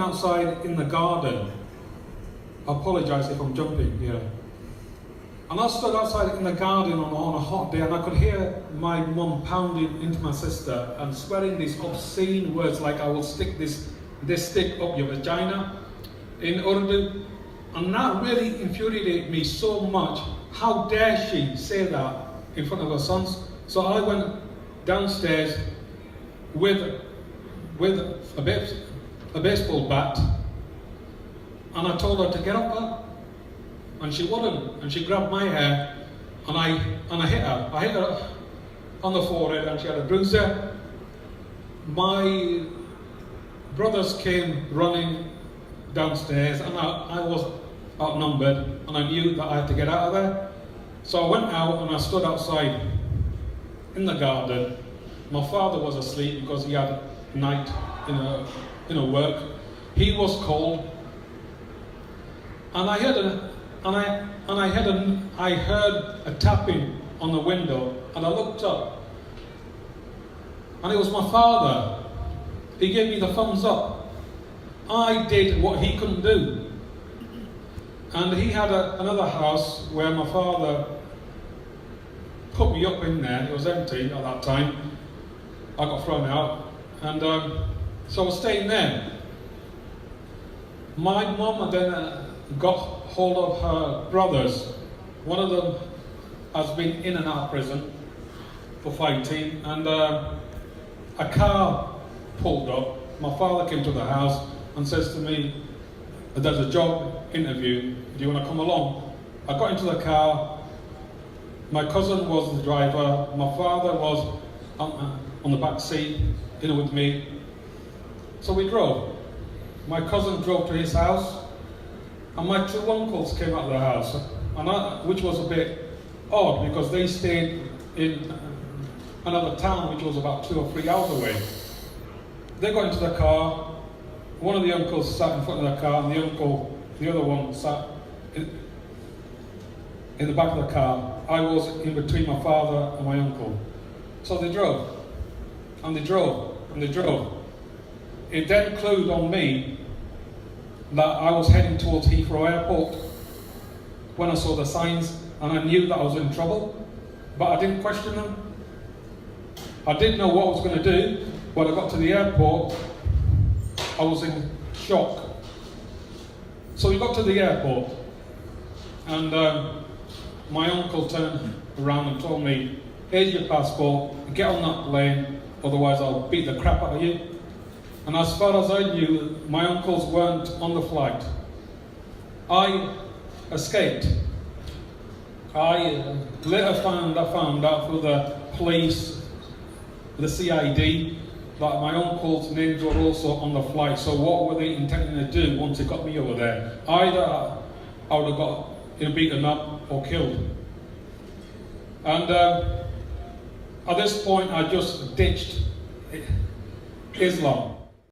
outside in the garden. I apologise if I'm jumping here. And I stood outside in the garden on a hot day, and I could hear my mum pounding into my sister and swearing these obscene words like, "I will stick this stick up your vagina," in Urdu. And that really infuriated me so much. How dare she say that in front of her sons? So I went downstairs with a baseball bat, and I told her to get up, and she wouldn't, and she grabbed my hair, and I hit her. I hit her on the forehead, and she had a bruise there. My brothers came running downstairs, and I was outnumbered, and I knew that I had to get out of there. So I went out and I stood outside in the garden. My father was asleep because he had night in a work. He was cold, and I heard a tapping on the window, and I looked up, and it was my father. He gave me the thumbs up. I did what he couldn't do. And he had another house where my father put me up in there. It was empty at that time. I got thrown out, and so I was staying there. My mum then got hold of her brothers. One of them has been in and out of prison for fighting, and a car pulled up. My father came to the house and says to me, "There's a job interview, do you want to come along?" I got into the car. My cousin was the driver. My father was on the back seat, with me. So we drove. My cousin drove to his house, and my two uncles came out of the house, which was a bit odd because they stayed in another town which was about 2 or 3 hours away. They got into the car. One of the uncles sat in front of the car, and the other one sat in the back of the car. I was in between my father and my uncle. So they drove, and they drove, and they drove. It then clued on me that I was heading towards Heathrow Airport when I saw the signs, and I knew that I was in trouble, but I didn't question them. I didn't know what I was going to do. When I got to the airport, I was in shock. So we got to the airport, and my uncle turned around and told me, "Here's your passport, get on that plane, otherwise I'll beat the crap out of you." And as far as I knew, my uncles weren't on the flight. I escaped. I later found out through the police, the CID, that my uncles' names were also on the flight. So what were they intending to do once they got me over there? Either I would have got beaten up or killed. And at this point, I just ditched Islam.